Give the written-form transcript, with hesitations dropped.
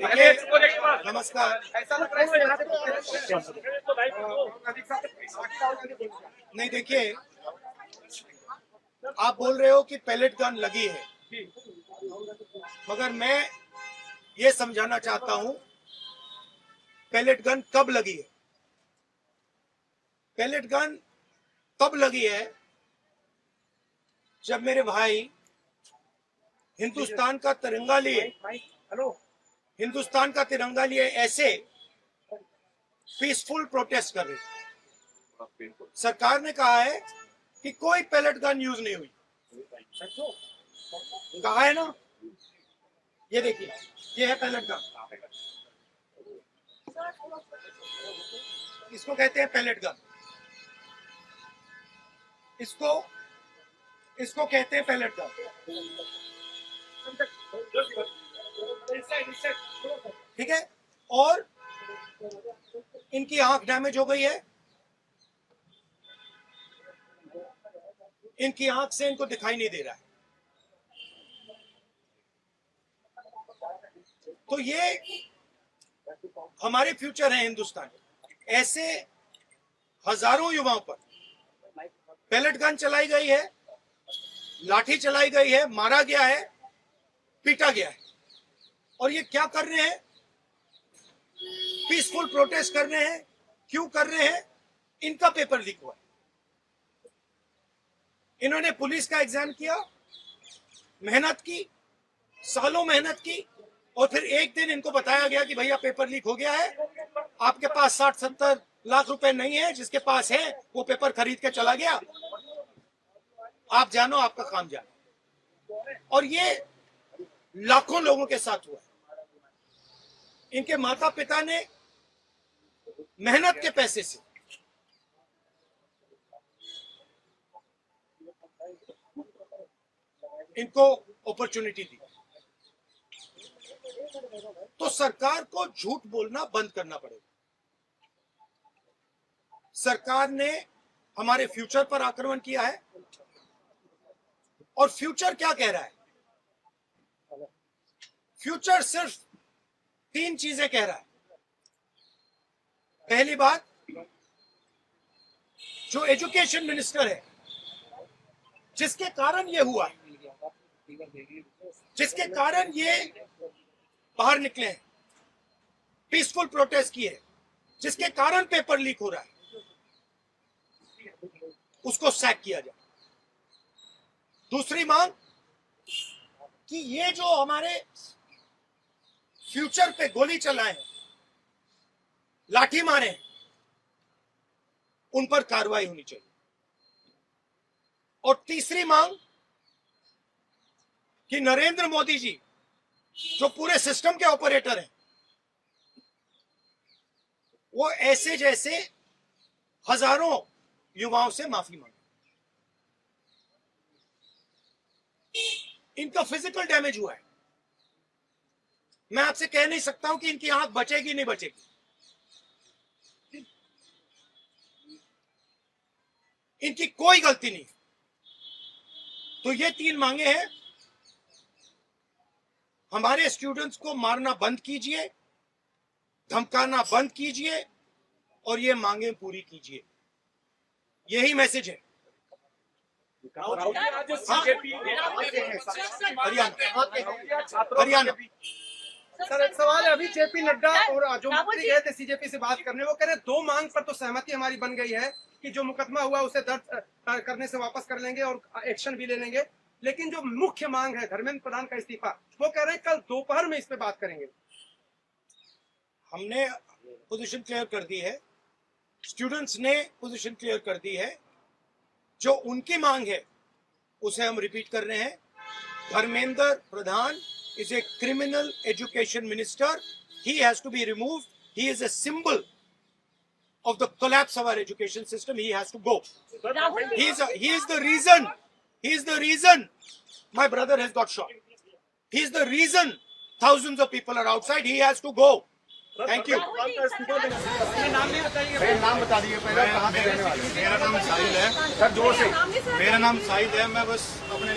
देखिए, नमस्कार। नहीं, देखिए, आप बोल रहे हो कि पैलेट गन लगी है, मगर मैं ये समझाना चाहता हूं पैलेट गन कब लगी है। पैलेट गन तब लगी है जब मेरे भाई हिंदुस्तान का तिरंगा लिए ऐसे पीसफुल प्रोटेस्ट कर रहे थे। सरकार ने कहा है कि कोई पैलेट गन यूज नहीं हुई, कहा है ना। ये देखिए, ये है पैलेट गन, इसको कहते हैं पैलेट गन, इसको कहते हैं पैलेट गन। ठीक है, और इनकी आंख डैमेज हो गई है, इनकी आंख से इनको दिखाई नहीं दे रहा है। तो ये हमारे फ्यूचर है हिंदुस्तान। ऐसे हजारों युवाओं पर पैलेट गन चलाई गई है, लाठी चलाई गई है, मारा गया है, पीटा गया है, और ये क्या कर रहे हैं? पीसफुल प्रोटेस्ट कर रहे हैं। क्यों कर रहे हैं? इनका पेपर लीक हुआ है। इन्होंने पुलिस का एग्जाम किया, मेहनत की, सालों मेहनत की, और फिर एक दिन इनको बताया गया कि भैया पेपर लीक हो गया है, आपके पास 60-70 लाख रुपए नहीं है, जिसके पास है वो पेपर खरीद के चला गया, आप जानो, आपका काम जानो। और ये लाखों लोगों के साथ हुआ है। इनके माता पिता ने मेहनत के पैसे से इनको अपॉर्चुनिटी दी। तो सरकार को झूठ बोलना बंद करना पड़ेगा। सरकार ने हमारे फ्यूचर पर आक्रमण किया है, और फ्यूचर क्या कह रहा है? फ्यूचर सिर्फ 3 चीजें कह रहा है। पहली बात, जो एजुकेशन मिनिस्टर है, जिसके कारण ये हुआ, जिसके कारण ये बाहर निकले हैं, पीसफुल प्रोटेस्ट किए, जिसके कारण पेपर लीक हो रहा है, उसको सैक किया जाए। दूसरी मांग कि ये जो हमारे फ्यूचर पे गोली चलाए, लाठी मारे, उन पर कार्रवाई होनी चाहिए। और तीसरी मांग कि नरेंद्र मोदी जी, जो पूरे सिस्टम के ऑपरेटर हैं, वो ऐसे जैसे हजारों युवाओं से माफी मांगे। इनका फिजिकल डैमेज हुआ है। मैं आपसे कह नहीं सकता हूं कि इनकी आंख बचेगी नहीं बचेगी। इनकी कोई गलती नहीं। तो ये 3 मांगे हैं। हमारे स्टूडेंट्स को मारना बंद कीजिए, धमकाना बंद कीजिए, और ये मांगे पूरी कीजिए। यही मैसेज है। हरियाणा। सर, एक सवाल है। अभी जेपी नड्डा और जो मंत्री गए थे सीजेपी से बात करने, वो कह रहे 2 मांग पर तो सहमति हमारी बन गई है कि जो मुकदमा हुआ उसे दर्ज करने से वापस कर लेंगे और एक्शन भी ले लेंगे, लेकिन जो मुख्य मांग है धर्मेंद्र प्रधान का इस्तीफा, वो कह रहे हैं कल दोपहर में इस पे बात करेंगे। हमने पोजीशन क्लियर कर दी है, स्टूडेंट्स ने पोजीशन क्लियर कर दी है। जो उनकी मांग है उसे हम रिपीट कर रहे हैं। Dharmendra Pradhan is a criminal education minister. He has to be removed. He is a symbol of the collapse of our education system. He has to go. He is the reason. He is the reason my brother has got shot. He is the reason thousands of people are outside. He has to go. Thank you. नाम बता दीजिए पहले, कहाँ से रहने वाले? मेरा नाम साहिल है। सर, जोर से। मेरा नाम साहिल है। मैं बस अपने